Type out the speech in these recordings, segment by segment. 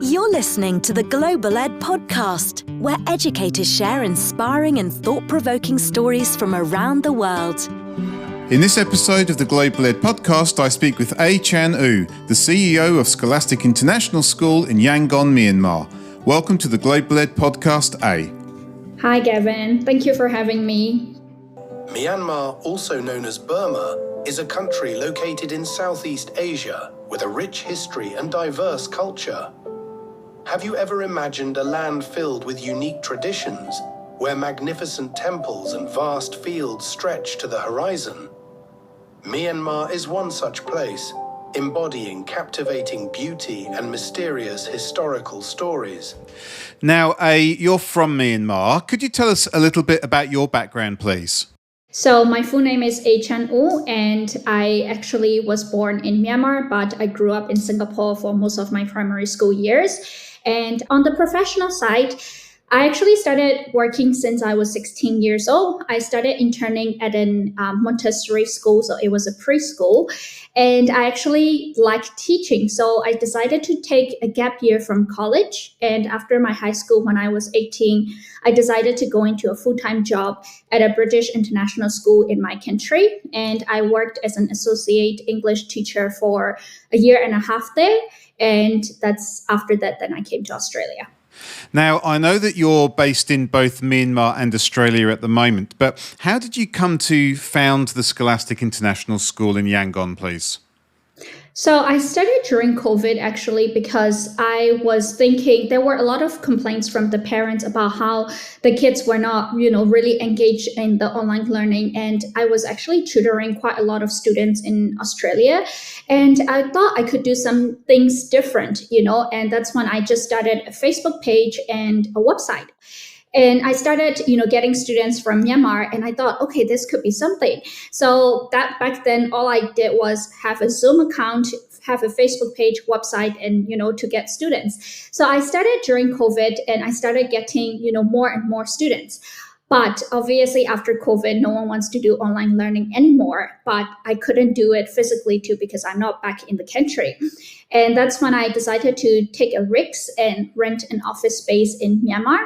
You're listening to the Global Ed Podcast, where educators share inspiring and thought-provoking stories from around the world. In this episode of the Global Ed Podcast, I speak with A. Chan Oo, the CEO of Scholastic International School in Yangon, Myanmar. Welcome to the Global Ed Podcast, A. Hi, Gavin. Thank you for having me. Myanmar, also known as Burma, is a country located in Southeast Asia with a rich history and diverse culture. Have you ever imagined a land filled with unique traditions, where magnificent temples and vast fields stretch to the horizon? Myanmar is one such place, embodying captivating beauty and mysterious historical stories. Now, A, you're from Myanmar. Could you tell us a little bit about your background, please? So my full name is A. Chan Oo, and I actually was born in Myanmar, but I grew up in Singapore for most of my primary school years. And on the professional side, I actually started working since I was 16 years old. I started interning at an Montessori school, so it was a preschool. And I actually liked teaching, so I decided to take a gap year from college. And after my high school, when I was 18, I decided to go into a full-time job at a British international school in my country. And I worked as an associate English teacher for a year and a half there. And that's after that, then I came to Australia. Now, I know that you're based in both Myanmar and Australia at the moment, but how did you come to found the Scholastic International School in Yangon, please? So I started during COVID, actually, because I was thinking there were a lot of complaints from the parents about how the kids were not, really engaged in the online learning. And I was actually tutoring quite a lot of students in Australia. And I thought I could do some things different, and that's when I just started a Facebook page and a website. And I started, getting students from Myanmar, and I thought, okay, this could be something. So that back then, all I did was have a Zoom account, have a Facebook page, website, and, to get students. So I started during COVID, and I started getting, more and more students. But obviously after COVID, no one wants to do online learning anymore, but I couldn't do it physically too because I'm not back in the country. And that's when I decided to take a risk and rent an office space in Myanmar.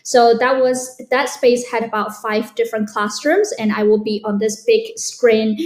So that space had about 5 different classrooms, and I will be on this big screen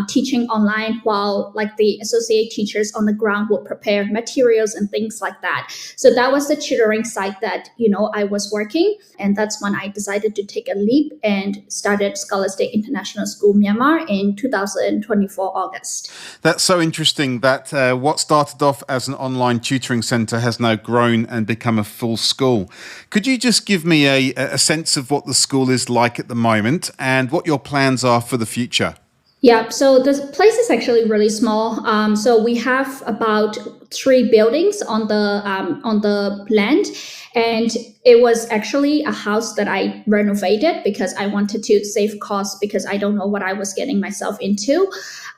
teaching online while the associate teachers on the ground will prepare materials and things like that. So that was the tutoring side that, I was working. And that's when I decided to take a leap and started Scholastic International School Myanmar in 2024 August. That's so interesting that what started off as an online tutoring centre has now grown and become a full school. Could you just give me a sense of what the school is like at the moment and what your plans are for the future? Yeah, so the place is actually really small. So we have about 3 buildings on the land, and it was actually a house that I renovated because I wanted to save costs because I don't know what I was getting myself into.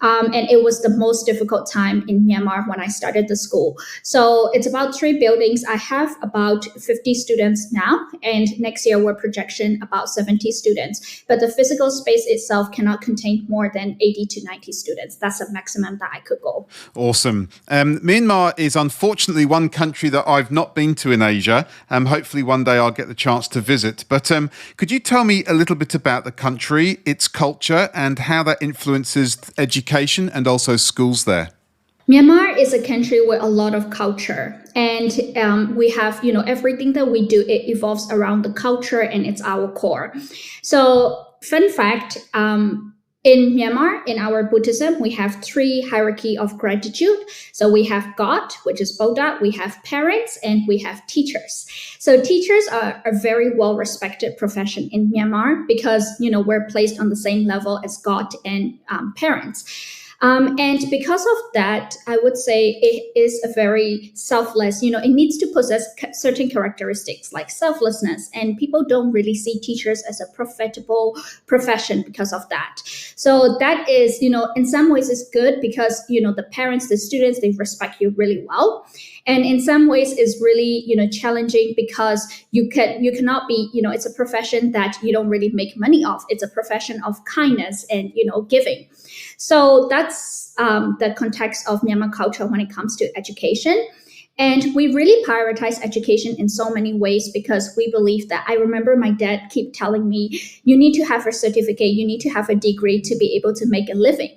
And it was the most difficult time in Myanmar when I started the school. So it's about 3 buildings. I have about 50 students now, and next year we're projection about 70 students. But the physical space itself cannot contain more than 80 to 90 students. That's the maximum that I could go. Awesome. Myanmar is unfortunately one country that I've not been to in Asia. Hopefully one day I'll get the chance to visit. But could you tell me a little bit about the country, its culture, and how that influences education and also schools there? Myanmar is a country with a lot of culture, and we have, everything that we do, it evolves around the culture, and it's our core. So fun fact, in Myanmar, in our Buddhism, we have 3 hierarchy of gratitude. So we have God, which is Buddha, we have parents, and we have teachers. So teachers are a very well-respected profession in Myanmar because, we're placed on the same level as God and parents. And because of that, I would say it is a very selfless, it needs to possess certain characteristics like selflessness, and people don't really see teachers as a profitable profession because of that. So that is, in some ways it's good because, the parents, the students, they respect you really well. And in some ways it's really, challenging because you cannot be, it's a profession that you don't really make money off. It's a profession of kindness and, giving. So that's the context of Myanmar culture when it comes to education. And we really prioritize education in so many ways because we believe that I remember my dad keep telling me, you need to have a certificate, you need to have a degree to be able to make a living,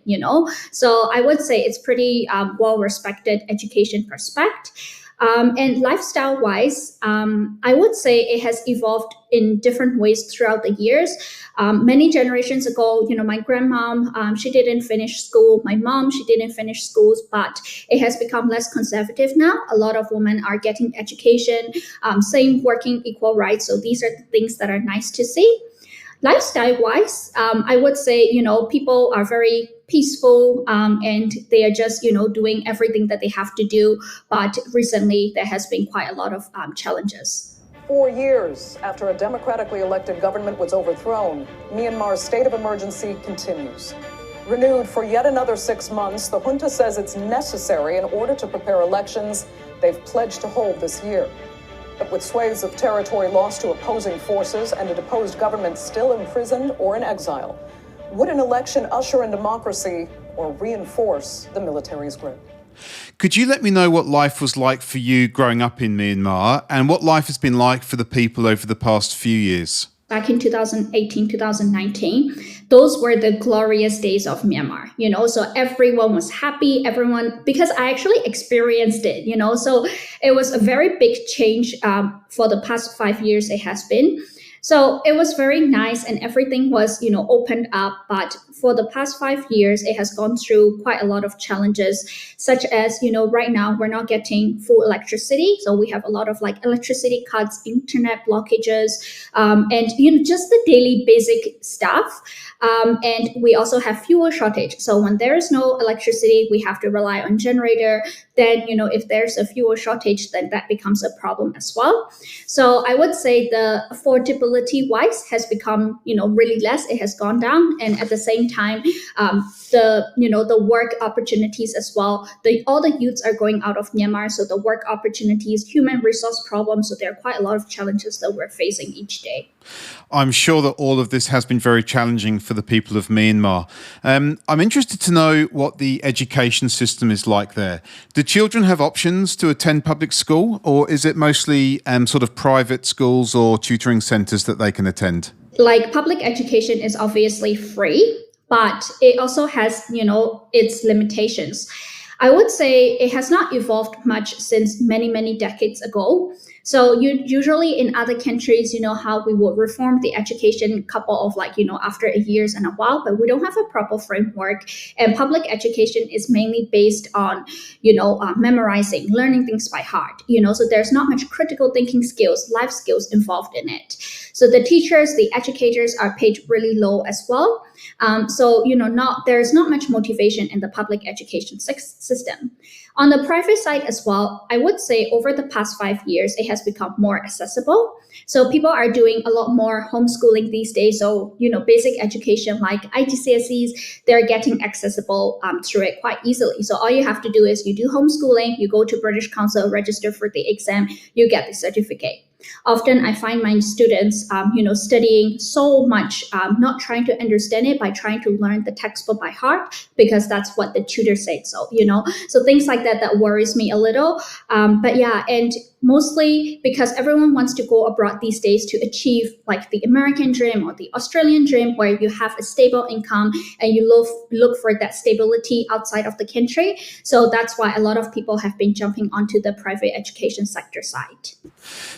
So I would say it's pretty well-respected education prospect. And lifestyle wise, I would say it has evolved in different ways throughout the years. Many generations ago, my grandmom, she didn't finish school. My mom, she didn't finish schools, but it has become less conservative now. A lot of women are getting education, same working equal rights. So these are the things that are nice to see. Lifestyle wise, I would say, people are very peaceful and they are just, doing everything that they have to do. But recently, there has been quite a lot of challenges. 4 years after a democratically elected government was overthrown, Myanmar's state of emergency continues. Renewed for yet another 6 months, the junta says it's necessary in order to prepare elections they've pledged to hold this year. But with swathes of territory lost to opposing forces and a deposed government still imprisoned or in exile, would an election usher in democracy or reinforce the military's grip? Could you let me know what life was like for you growing up in Myanmar and what life has been like for the people over the past few years? Back in 2018, 2019, those were the glorious days of Myanmar, so everyone was happy, because I actually experienced it, so it was a very big change for the past 5 years it has been. So it was very nice and everything was, opened up. But for the past 5 years, it has gone through quite a lot of challenges, such as, right now we're not getting full electricity. So we have a lot of electricity cuts, internet blockages, and, just the daily basic stuff. And we also have fuel shortage. So when there is no electricity, we have to rely on generator. Then, if there's a fuel shortage, then that becomes a problem as well. So I would say the affordability wise has become, really less. It has gone down. And at the same time, the work opportunities as well. All the youths are going out of Myanmar. So the work opportunities, human resource problems. So there are quite a lot of challenges that we're facing each day. I'm sure that all of this has been very challenging for the people of Myanmar. I'm interested to know what the education system is like there. Do children have options to attend public school, or is it mostly sort of private schools or tutoring centres that they can attend? Public education is obviously free, but it also has, its limitations. I would say it has not evolved much since many, many decades ago. So usually in other countries, how we will reform the education couple of after a years and a while, but we don't have a proper framework. And public education is mainly based on, memorizing, learning things by heart, so there's not much critical thinking skills, life skills involved in it. So the teachers, the educators are paid really low as well. So, there's not much motivation in the public education system. On the private side as well, I would say over the past 5 years, it has become more accessible. So people are doing a lot more homeschooling these days. So, basic education like IGCSEs, they're getting accessible through it quite easily. So all you have to do is you do homeschooling, you go to British Council, register for the exam, you get the certificate. Often I find my students, studying so much, not trying to understand it by trying to learn the textbook by heart, because that's what the tutor said. So, so things like that worries me a little. But yeah, and mostly because everyone wants to go abroad these days to achieve the American dream or the Australian dream, where you have a stable income and you look for that stability outside of the country. So that's why a lot of people have been jumping onto the private education sector side.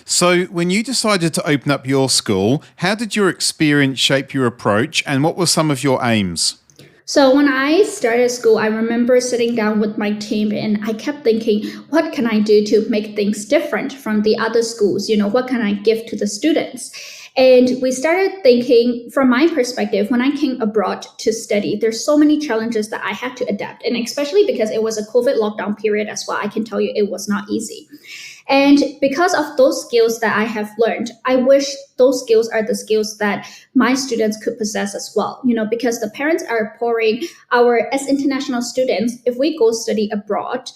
So when you decided to open up your school, how did your experience shape your approach and what were some of your aims? So when I started school, I remember sitting down with my team and I kept thinking, what can I do to make things different from the other schools? What can I give to the students? And we started thinking, from my perspective, when I came abroad to study, there's so many challenges that I had to adapt. And especially because it was a COVID lockdown period as well, I can tell you it was not easy. And because of those skills that I have learned, I wish those skills are the skills that my students could possess as well, because the parents are pouring as international students, if we go study abroad,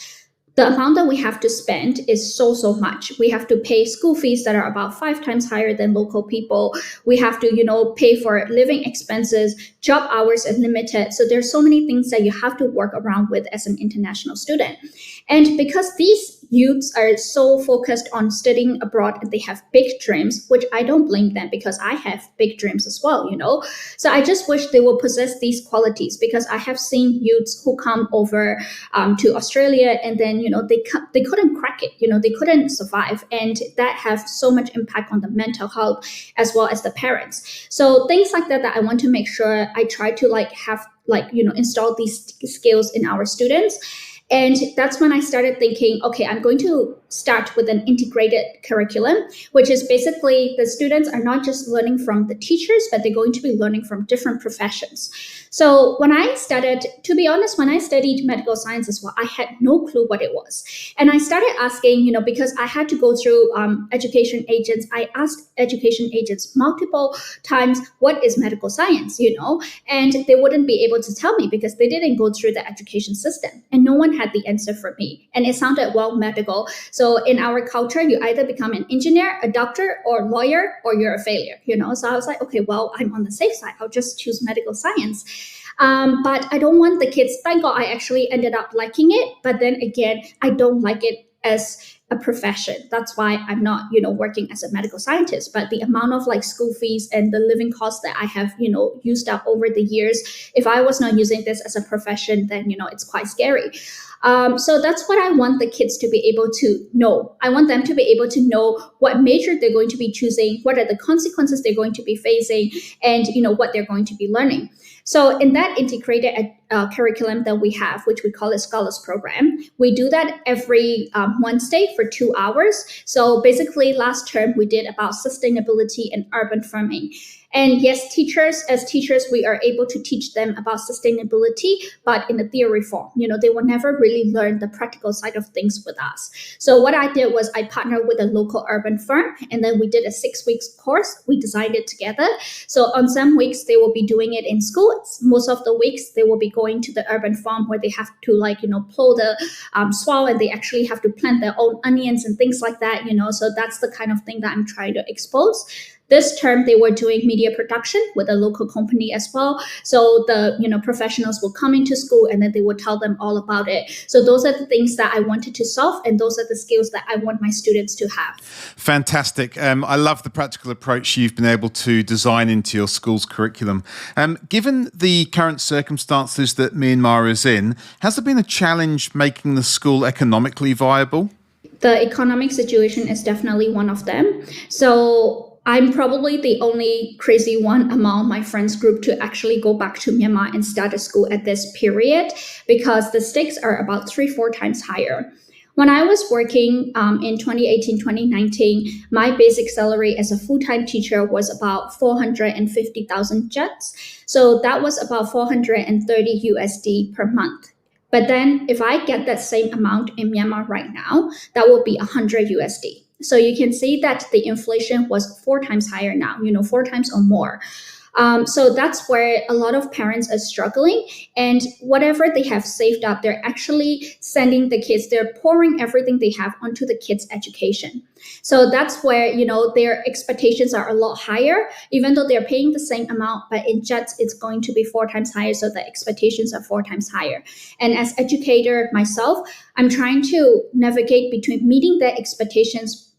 the amount that we have to spend is so much. We have to pay school fees that are about 5 times higher than local people. We have to, pay for living expenses, job hours are limited. So there's so many things that you have to work around with as an international student. And because these youths are so focused on studying abroad and they have big dreams, which I don't blame them because I have big dreams as well, So I just wish they will possess these qualities, because I have seen youths who come over to Australia and then, they couldn't crack it, they couldn't survive. And that have so much impact on the mental health as well as the parents. So things like that I want to make sure I try to have install these skills in our students. And that's when I started thinking, okay, I'm going to start with an integrated curriculum, which is basically the students are not just learning from the teachers, but they're going to be learning from different professions. So when I started, to be honest, when I studied medical science as well, I had no clue what it was. And I started asking, because I had to go through education agents. I asked education agents multiple times, what is medical science, and they wouldn't be able to tell me because they didn't go through the education system. And no one had the answer for me. And it sounded medical. So in our culture, you either become an engineer, a doctor, or lawyer, or you're a failure, So I was like, okay, well, I'm on the safe side. I'll just choose medical science. But I don't want the kids. Thank God I actually ended up liking it. But then again, I don't like it as a profession. That's why I'm not, working as a medical scientist. But the amount of school fees and the living costs that I have, used up over the years, if I was not using this as a profession, then, it's quite scary. So that's what I want the kids to be able to know. I want them to be able to know what major they're going to be choosing, what are the consequences they're going to be facing, and, what they're going to be learning. So in that integrated curriculum that we have, which we call a Scholars program, we do that every Wednesday for 2 hours. So basically last term, we did about sustainability and urban farming. And yes, as teachers, we are able to teach them about sustainability, but in a theory form. They will never really learn the practical side of things with us. So what I did was I partnered with a local urban firm, and then we did a 6 weeks course. We designed it together. So on some weeks, they will be doing it in school. Most of the weeks, they will be going to the urban farm where they have to plow the soil, and they actually have to plant their own onions and things like that, So that's the kind of thing that I'm trying to expose. This term, they were doing media production with a local company as well. So the professionals will come into school and then they will tell them all about it. So those are the things that I wanted to solve, and those are the skills that I want my students to have. Fantastic. I love the practical approach you've been able to design into your school's curriculum. Given the current circumstances that Myanmar is in, has there been a challenge making the school economically viable? The economic situation is definitely one of them. So I'm probably the only crazy one among my friends group to actually go back to Myanmar and start a school at this period, because the stakes are about 3-4 times higher. When I was working in 2018, 2019, my basic salary as a full-time teacher was about 450,000 kyats. So that was about 430 USD per month. But then if I get that same amount in Myanmar right now, that will be 100 USD. So you can see that the inflation was 4 times higher now, 4 times or more. So that's where a lot of parents are struggling, and whatever they have saved up, they're actually sending the kids, they're pouring everything they have onto the kids' education. So that's where, their expectations are a lot higher, even though they're paying the same amount, but in kyats, it's going to be 4 times higher. So the expectations are 4 times higher. And as educator myself, I'm trying to navigate between meeting their expectations,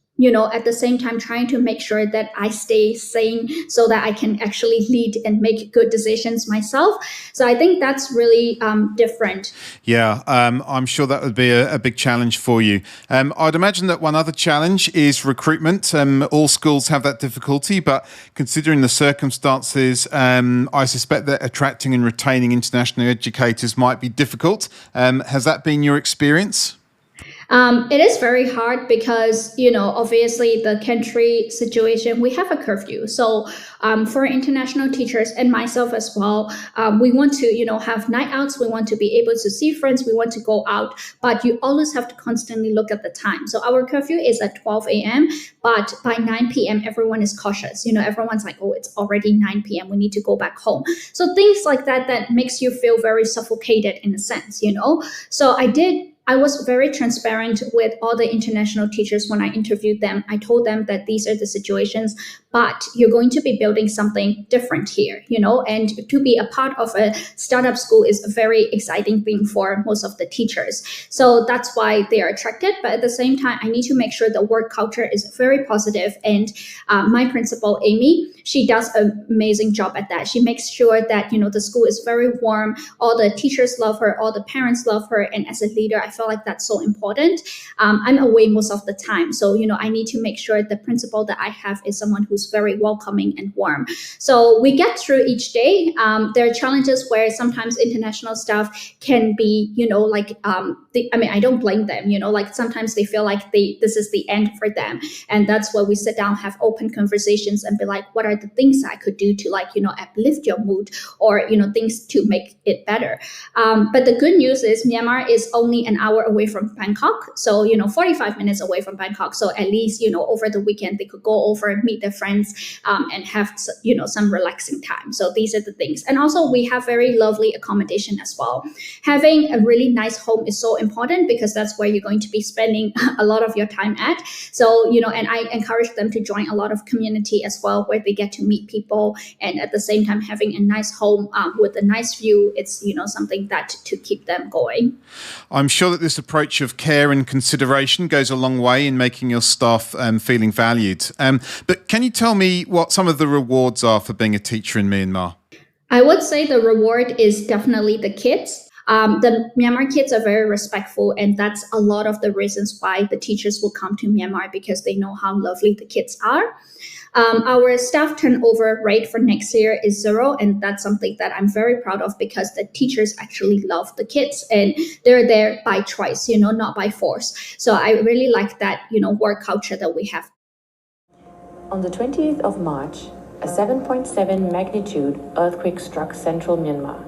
at the same time trying to make sure that I stay sane so that I can actually lead and make good decisions myself. So I think that's really different. Yeah, I'm sure that would be a big challenge for you. I'd imagine that one other challenge is recruitment. All schools have that difficulty, but considering the circumstances, I suspect that attracting and retaining international educators might be difficult. Has that been your experience? It is very hard because, obviously the country situation, we have a curfew. So for international teachers and myself as well, we want to, have night outs. We want to be able to see friends. We want to go out, but you always have to constantly look at the time. So our curfew is at 12 a.m., but by 9 p.m., everyone is cautious. Everyone's like, oh, it's already 9 p.m. We need to go back home. So things like that makes you feel very suffocated in a sense, So I did I was very transparent with all the international teachers when I interviewed them. I told them that these are the situations, but you're going to be building something different here, and to be a part of a startup school is a very exciting thing for most of the teachers. So that's why they are attracted. But at the same time, I need to make sure the work culture is very positive. And my principal, Amy, she does an amazing job at that. She makes sure that, the school is very warm. All the teachers love her. All the parents love her. And as a leader, I feel like that's so important. I'm away most of the time. So, I need to make sure the principal that I have is someone who's very welcoming and warm. So we get through each day. There are challenges where sometimes international staff can be, I don't blame them, sometimes they feel like this is the end for them. And that's where we sit down, have open conversations and be like, what are the things I could do to uplift your mood or, things to make it better. But the good news is Myanmar is only an hour away from Bangkok. So, 45 minutes away from Bangkok. So at least, over the weekend, they could go over, meet their friends and have, some relaxing time. So these are the things. And also we have very lovely accommodation as well. Having a really nice home is so important because that's where you're going to be spending a lot of your time at. So, and I encourage them to join a lot of community as well, where they get to meet people and at the same time having a nice home with a nice view. It's, something that to keep them going. I'm sure that this approach of care and consideration goes a long way in making your staff feeling valued. But can you tell me what some of the rewards are for being a teacher in Myanmar? I would say the reward is definitely the kids. The Myanmar kids are very respectful, and that's a lot of the reasons why the teachers will come to Myanmar, because they know how lovely the kids are. Our staff turnover rate for next year is 0, and that's something that I'm very proud of because the teachers actually love the kids and they're there by choice, not by force. So I really like that, work culture that we have. On the 20th of March, a 7.7 magnitude earthquake struck central Myanmar.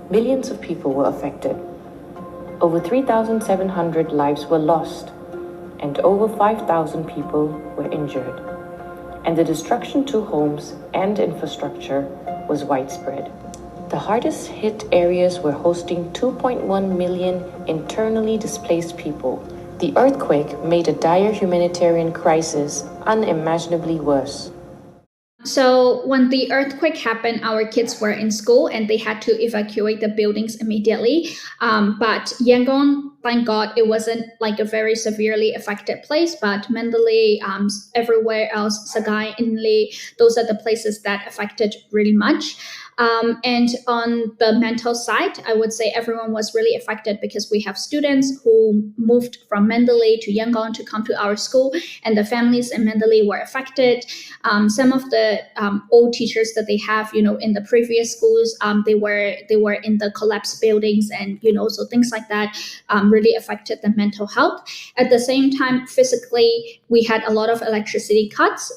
Millions of people were affected. Over 3,700 lives were lost, and over 5,000 people were injured. And the destruction to homes and infrastructure was widespread. The hardest hit areas were hosting 2.1 million internally displaced people. The earthquake made a dire humanitarian crisis unimaginably worse. So when the earthquake happened, our kids were in school and they had to evacuate the buildings immediately. But Yangon, thank God, it wasn't like a very severely affected place, but Mandalay, everywhere else, Sagaing, Inle, those are the places that affected really much. And on the mental side, I would say everyone was really affected because we have students who moved from Mandalay to Yangon to come to our school, and the families in Mandalay were affected. Some of the old teachers that they have, in the previous schools, they were in the collapsed buildings, and so things like that really affected the mental health. At the same time, physically, we had a lot of electricity cuts.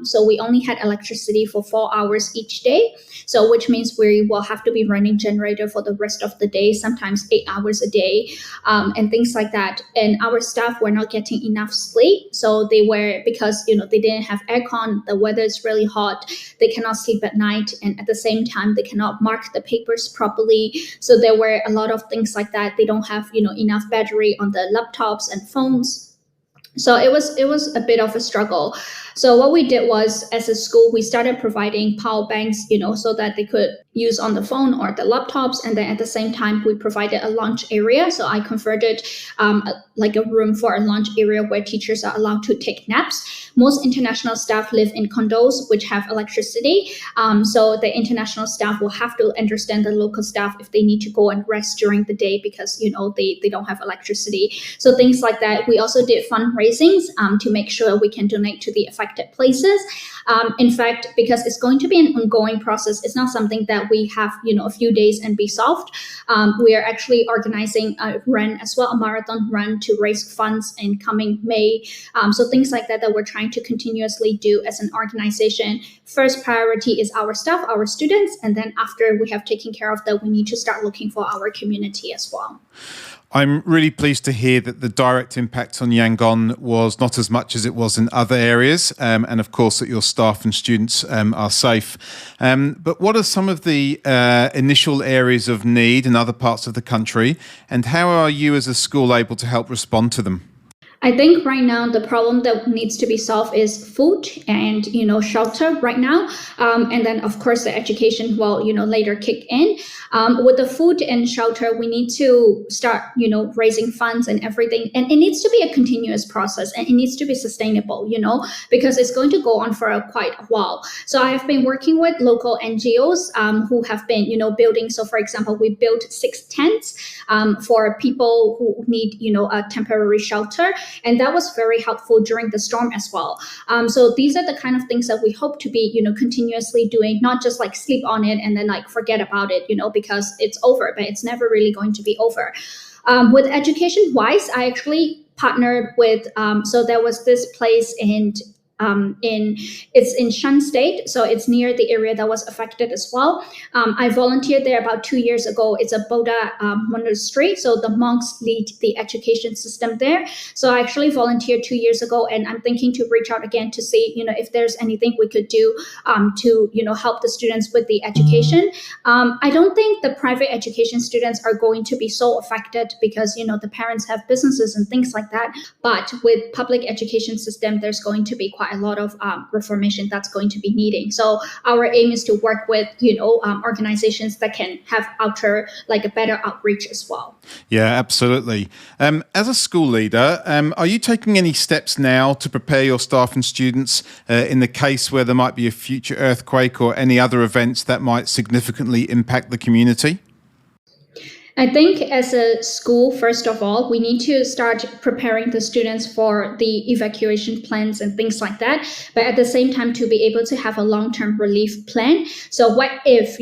So we only had electricity for 4 hours each day. So which means we will have to be running generator for the rest of the day, sometimes 8 hours a day, and things like that. And our staff were not getting enough sleep. So they were, because, they didn't have aircon, the weather is really hot, they cannot sleep at night. And at the same time, they cannot mark the papers properly. So there were a lot of things like that. They don't have, enough battery on the laptops and phones. So it was a bit of a struggle. So what we did was, as a school, we started providing power banks, so that they could use on the phone or the laptops. And then at the same time, we provided a lunch area. So I converted like a room for a lunch area where teachers are allowed to take naps. Most international staff live in condos which have electricity. So the international staff will have to understand the local staff if they need to go and rest during the day because, they don't have electricity. So things like that. We also did fundraisings to make sure we can donate to the affected places. In fact, because it's going to be an ongoing process, it's not something that we have, a few days and be solved. We are actually organizing a run as well, a marathon run to raise funds in coming May. So things like that we're trying to continuously do as an organization. First priority is our staff, our students, and then after we have taken care of that, we need to start looking for our community as well. I'm really pleased to hear that the direct impact on Yangon was not as much as it was in other areas, and of course that your staff and students are safe. But what are some of the initial areas of need in other parts of the country, and how are you as a school able to help respond to them? I think right now the problem that needs to be solved is food and shelter right now, and then of course the education will later kick in. With the food and shelter, we need to start raising funds and everything, and it needs to be a continuous process and it needs to be sustainable, because it's going to go on for quite a while. So I have been working with local NGOs who have been building. So for example, we built 6 tents for people who need a temporary shelter. And that was very helpful during the storm as well. So these are the kind of things that we hope to be, continuously doing, not just like sleep on it and then like forget about it, because it's over, but it's never really going to be over. With education wise, I actually partnered with, so there was this place it's in Shan State, so it's near the area that was affected as well. I volunteered there about 2 years ago. It's a Buddha monastery, so the monks lead the education system there. So I actually volunteered 2 years ago, and I'm thinking to reach out again to see, if there's anything we could do to, help the students with the education. I don't think the private education students are going to be so affected because, the parents have businesses and things like that. But with public education system, there's going to be quite a lot of reformation that's going to be needing. So our aim is to work with, organizations that can have a better outreach as well. Yeah, absolutely. As a school leader, are you taking any steps now to prepare your staff and students in the case where there might be a future earthquake or any other events that might significantly impact the community? I think as a school, first of all, we need to start preparing the students for the evacuation plans and things like that. But at the same time, to be able to have a long-term relief plan. So what if,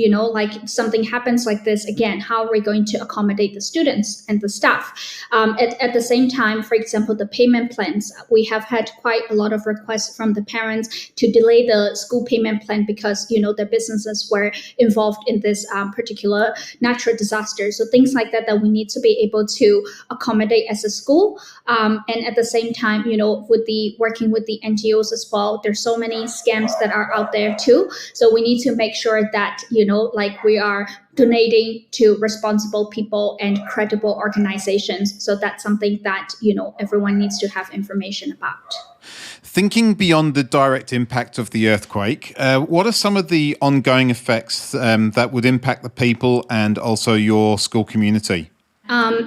something happens like this again, how are we going to accommodate the students and the staff? At the same time, for example, the payment plans, we have had quite a lot of requests from the parents to delay the school payment plan because, their businesses were involved in this particular natural disaster. So things like that we need to be able to accommodate as a school. And at the same time, with the working with the NGOs as well, there's so many scams that are out there too. So we need to make sure that, we are donating to responsible people and credible organizations. So that's something that, everyone needs to have information about. Thinking beyond the direct impact of the earthquake, what are some of the ongoing effects that would impact the people and also your school community?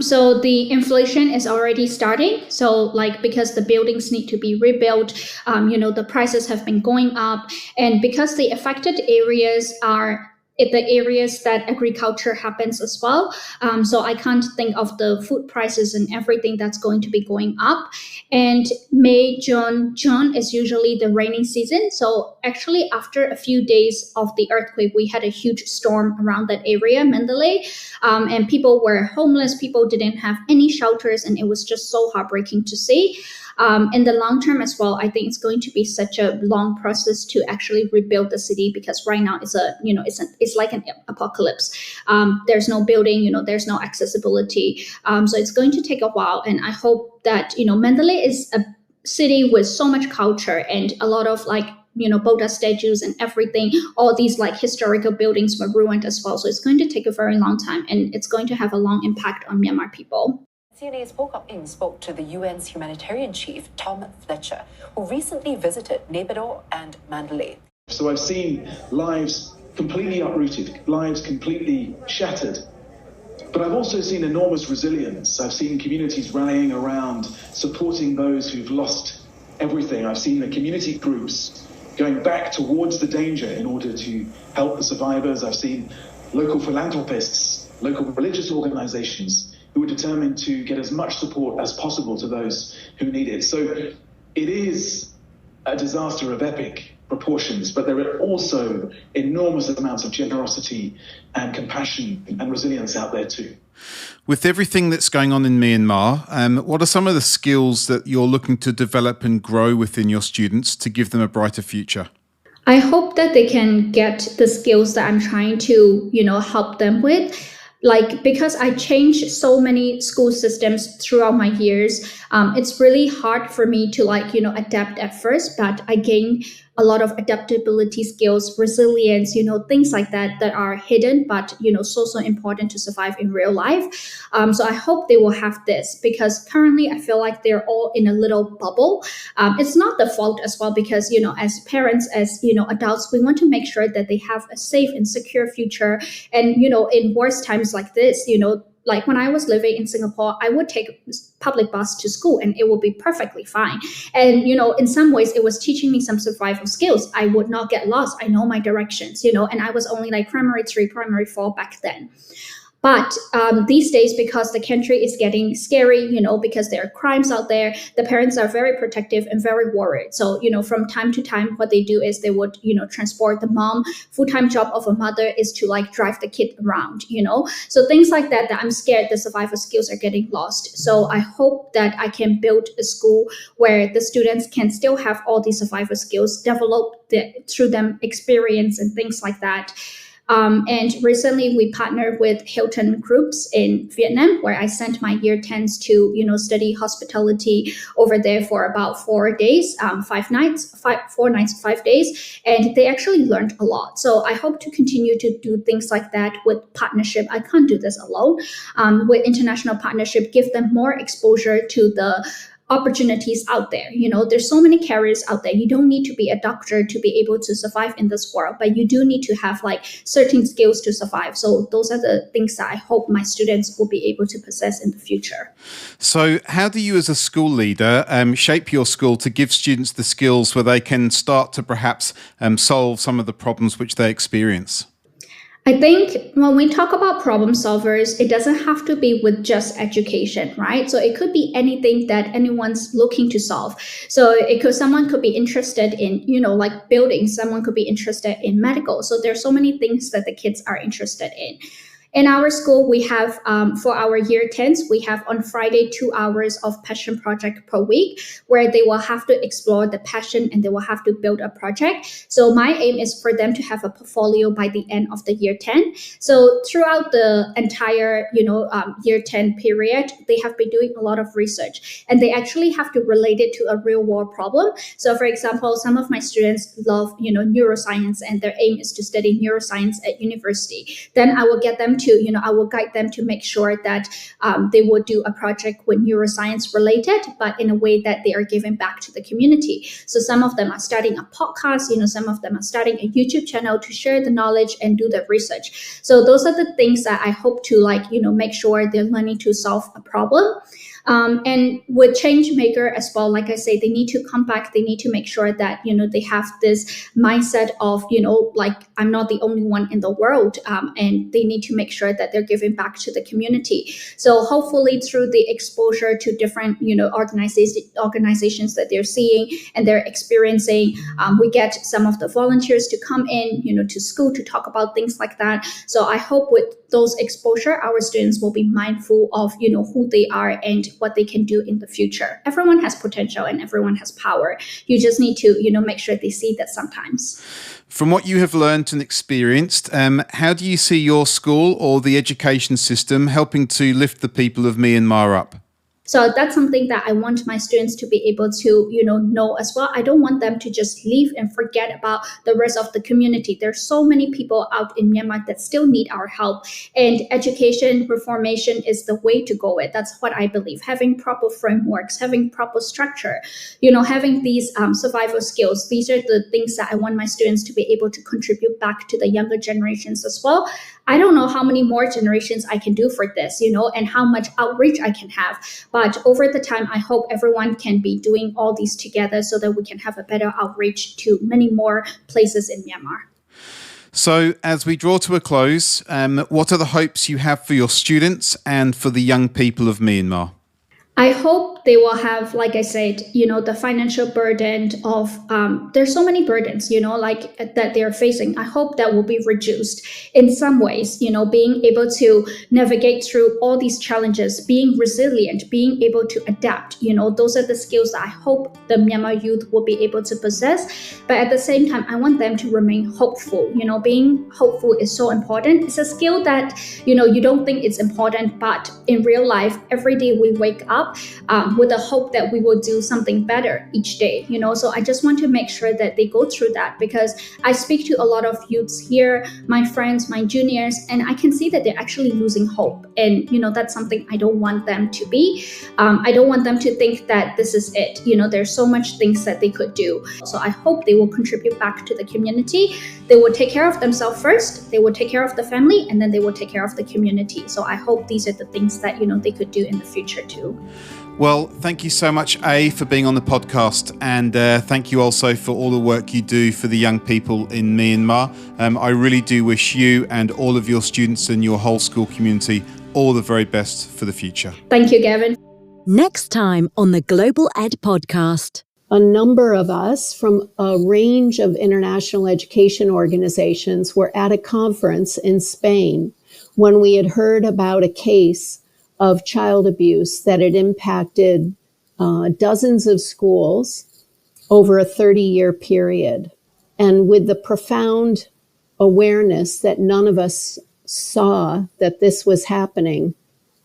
So the inflation is already starting. So because the buildings need to be rebuilt, the prices have been going up. And because the affected areas are the areas that agriculture happens as well. So I can't think of the food prices and everything that's going to be going up. And May, June is usually the rainy season. So actually after a few days of the earthquake, we had a huge storm around that area, Mandalay. And people were homeless. People didn't have any shelters. And it was just so heartbreaking to see. In the long term as well, I think it's going to be such a long process to actually rebuild the city because right now it's like an apocalypse. There's no building, there's no accessibility. So it's going to take a while. And I hope that, Mandalay is a city with so much culture and a lot of Buddha statues and everything. All these historical buildings were ruined as well. So it's going to take a very long time and it's going to have a long impact on Myanmar people. CNA's Paul Cup-Ing spoke to the UN's humanitarian chief, Tom Fletcher, who recently visited Naypyidaw and Mandalay. So I've seen lives completely uprooted, lives completely shattered. But I've also seen enormous resilience. I've seen communities rallying around, supporting those who've lost everything. I've seen the community groups going back towards the danger in order to help the survivors. I've seen local philanthropists, local religious organizations who are determined to get as much support as possible to those who need it. So it is a disaster of epic proportions, but there are also enormous amounts of generosity and compassion and resilience out there too. With everything that's going on in Myanmar, what are some of the skills that you're looking to develop and grow within your students to give them a brighter future? I hope that they can get the skills that I'm trying to, help them with. like because I changed so many school systems throughout my years, it's really hard for me to adapt at first, but I gained a lot of adaptability skills, resilience, things like that are hidden, but so important to survive in real life. So I hope they will have this, because currently I feel like they're all in a little bubble. It's not the fault as well, because as parents, as adults, we want to make sure that they have a safe and secure future. And in worse times like this, like when I was living in Singapore, I would take public bus to school and it would be perfectly fine. And, in some ways it was teaching me some survival skills. I would not get lost. I know my directions, and I was only like primary 3, primary 4 back then. But these days, because the country is getting scary, because there are crimes out there, the parents are very protective and very worried. So, from time to time, what they do is they would, transport the mom. Full-time job of a mother is to drive the kid around, So things like that I'm scared the survival skills are getting lost. So I hope that I can build a school where the students can still have all these survival skills, develop through them experience and things like that. And recently we partnered with Hilton Groups in Vietnam, where I sent my year 10s to, study hospitality over there for about 4 days, 4 nights, 5 days. And they actually learned a lot. So I hope to continue to do things like that with partnership. I can't do this alone. With international partnership, give them more exposure to the opportunities out there. There's so many careers out there. You don't need to be a doctor to be able to survive in this world, but you do need to have certain skills to survive. So those are the things that I hope my students will be able to possess in the future. So how do you as a school leader shape your school to give students the skills where they can start to perhaps solve some of the problems which they experience? I think when we talk about problem solvers, it doesn't have to be with just education, right? So it could be anything that anyone's looking to solve. So someone could be interested in, building, someone could be interested in medical. So there's so many things that the kids are interested in. In our school, we have, for our year 10s, we have on Friday 2 hours of passion project per week, where they will have to explore the passion and they will have to build a project. So my aim is for them to have a portfolio by the end of the year 10. So throughout the entire, year 10 period, they have been doing a lot of research, and they actually have to relate it to a real world problem. So for example, some of my students love, neuroscience, and their aim is to study neuroscience at university. Then I will get them to, I will guide them to make sure that they will do a project with neuroscience related, but in a way that they are giving back to the community. So some of them are starting a podcast, some of them are starting a YouTube channel to share the knowledge and do the research. So those are the things that I hope to make sure they're learning to solve a problem. And with change maker as well, like I say, they need to come back. They need to make sure that, they have this mindset of, I'm not the only one in the world. And they need to make sure that they're giving back to the community. So hopefully through the exposure to different, organizations that they're seeing and they're experiencing, we get some of the volunteers to come in, to school to talk about things like that. So I hope with those exposure, our students will be mindful of, who they are and what they can do in the future. Everyone has potential and everyone has power. You just need to, make sure they see that sometimes. From what you have learned and experienced, how do you see your school or the education system helping to lift the people of Myanmar up? So that's something that I want my students to be able to, know as well. I don't want them to just leave and forget about the rest of the community. There's so many people out in Myanmar that still need our help. And education reformation is the way to go with. That's what I believe. Having proper frameworks, having proper structure, having these survival skills. These are the things that I want my students to be able to contribute back to the younger generations as well. I don't know how many more generations I can do for this, and how much outreach I can have. But over the time, I hope everyone can be doing all these together so that we can have a better outreach to many more places in Myanmar. So as we draw to a close, what are the hopes you have for your students and for the young people of Myanmar? I hope they will have, like I said, the financial burden of, there's so many burdens, like that they're facing. I hope that will be reduced in some ways, being able to navigate through all these challenges, being resilient, being able to adapt, those are the skills that I hope the Myanmar youth will be able to possess. But at the same time, I want them to remain hopeful. Being hopeful is so important. It's a skill that, you don't think it's important, but in real life, every day we wake up with the hope that we will do something better each day, so I just want to make sure that they go through that, because I speak to a lot of youths here, my friends, my juniors, and I can see that they're actually losing hope. And that's something I don't want them to be. I don't want them to think that this is it. There's so much things that they could do. So I hope they will contribute back to the community. They will take care of themselves first, they will take care of the family, and then they will take care of the community. So I hope these are the things that they could do in the future too. Well, thank you so much, A, for being on the podcast, and thank you also for all the work you do for the young people in Myanmar. I really do wish you and all of your students and your whole school community all the very best for the future. Thank you, Gavin. Next time on the Global Ed Podcast. A number of us from a range of international education organizations were at a conference in Spain when we had heard about a case of child abuse that had impacted dozens of schools over a 30-year period. And with the profound awareness that none of us saw that this was happening,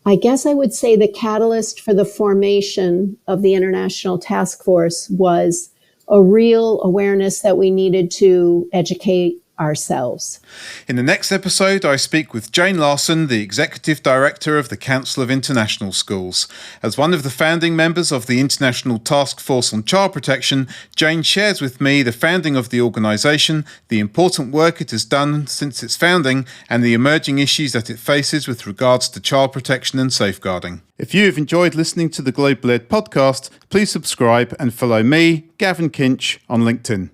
I guess I would say the catalyst for the formation of the International Task Force was a real awareness that we needed to educate ourselves. In the next episode, I speak with Jane Larson, the Executive Director of the Council of International Schools. As one of the founding members of the International Task Force on Child Protection, Jane shares with me the founding of the organisation, the important work it has done since its founding, and the emerging issues that it faces with regards to child protection and safeguarding. If you have enjoyed listening to the Global Ed Podcast, please subscribe and follow me, Gavin Kinch, on LinkedIn.